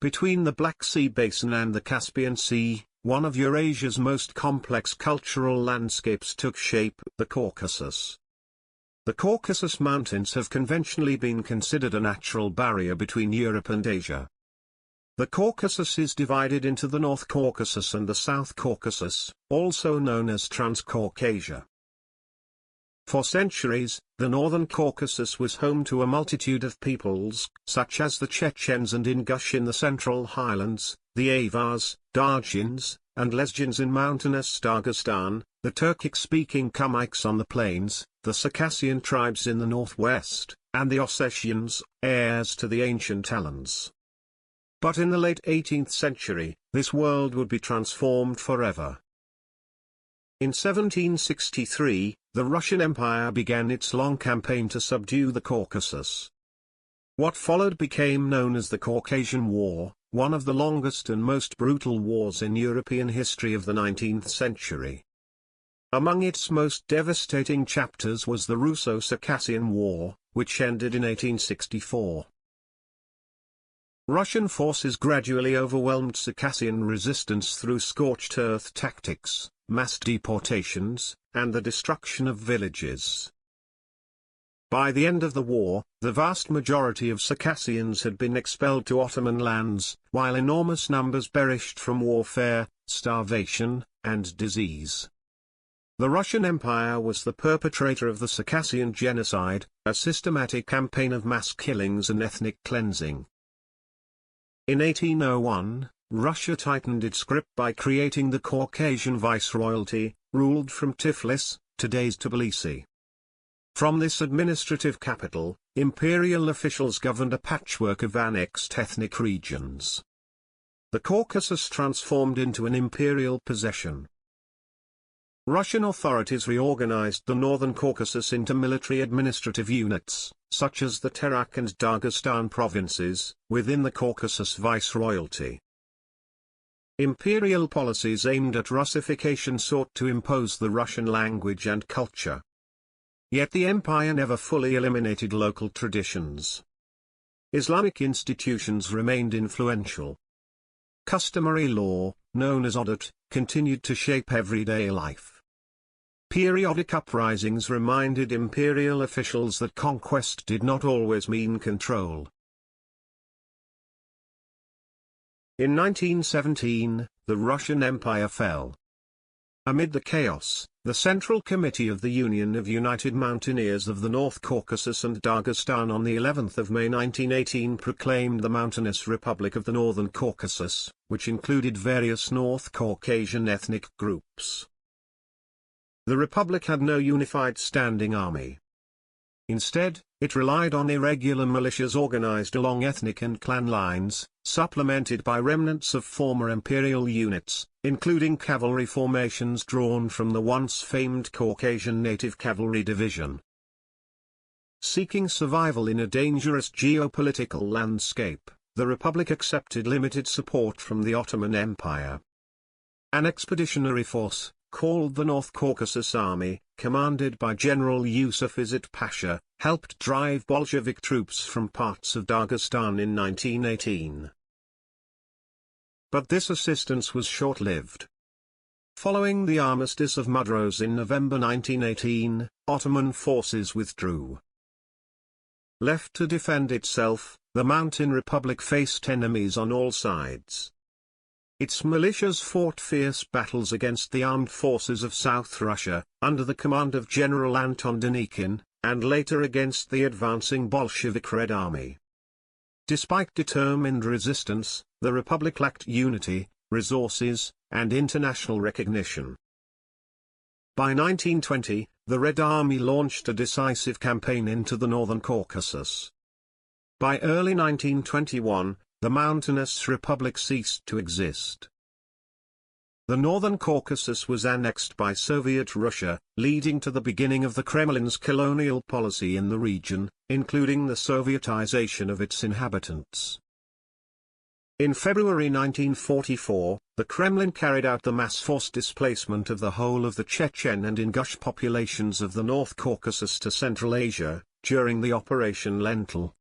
Between the Black Sea Basin and the Caspian Sea, one of Eurasia's most complex cultural landscapes took shape, the Caucasus. The Caucasus Mountains have conventionally been considered a natural barrier between Europe and Asia. The Caucasus is divided into the North Caucasus and the South Caucasus, also known as Transcaucasia. For centuries, the Northern Caucasus was home to a multitude of peoples, such as the Chechens and Ingush in the Central Highlands, the Avars, Dargins, and Lezgins in mountainous Dagestan, the Turkic-speaking Kamaiks on the plains, the Circassian tribes in the northwest, and the Ossetians, heirs to the ancient Alans. But in the late 18th century, this world would be transformed forever. In 1763, the Russian Empire began its long campaign to subdue the Caucasus. What followed became known as the Caucasian War, one of the longest and most brutal wars in European history of the 19th century. Among its most devastating chapters was the Russo-Circassian War, which ended in 1864. Russian forces gradually overwhelmed Circassian resistance through scorched earth tactics, mass deportations, and the destruction of villages. By the end of the war, the vast majority of Circassians had been expelled to Ottoman lands, while enormous numbers perished from warfare, starvation, and disease. The Russian Empire was the perpetrator of the Circassian genocide, a systematic campaign of mass killings and ethnic cleansing. In 1801, Russia tightened its grip by creating the Caucasian Viceroyalty, ruled from Tiflis, today's Tbilisi. From this administrative capital, imperial officials governed a patchwork of annexed ethnic regions. The Caucasus transformed into an imperial possession. Russian authorities reorganized the Northern Caucasus into military administrative units, such as the Terek and Dagestan provinces, within the Caucasus Viceroyalty. Imperial policies aimed at Russification sought to impose the Russian language and culture. Yet the empire never fully eliminated local traditions. Islamic institutions remained influential. Customary law, known as odat, continued to shape everyday life. Periodic uprisings reminded imperial officials that conquest did not always mean control. In 1917, the Russian Empire fell. Amid the chaos, the Central Committee of the Union of United Mountaineers of the North Caucasus and Dagestan on the 11th of May 1918 proclaimed the Mountainous Republic of the Northern Caucasus, which included various North Caucasian ethnic groups. The republic had no unified standing army. Instead, it relied on irregular militias organized along ethnic and clan lines, supplemented by remnants of former imperial units, including cavalry formations drawn from the once famed Caucasian Native Cavalry Division. Seeking survival in a dangerous geopolitical landscape, the republic accepted limited support from the Ottoman Empire. An expeditionary force, called the North Caucasus Army, commanded by General Yusuf Izzat Pasha, helped drive Bolshevik troops from parts of Dagestan in 1918. But this assistance was short-lived. Following the armistice of Mudros in November 1918, Ottoman forces withdrew. Left to defend itself, the Mountain Republic faced enemies on all sides. Its militias fought fierce battles against the armed forces of South Russia, under the command of General Anton Denikin, and later against the advancing Bolshevik Red Army. Despite determined resistance, the Republic lacked unity, resources, and international recognition. By 1920, the Red Army launched a decisive campaign into the Northern Caucasus. By early 1921, the Mountainous Republic ceased to exist. The Northern Caucasus was annexed by Soviet Russia, leading to the beginning of the Kremlin's colonial policy in the region, including the Sovietization of its inhabitants. In February 1944, the Kremlin carried out the mass forced displacement of the whole of the Chechen and Ingush populations of the North Caucasus to Central Asia, during the Operation Lentil.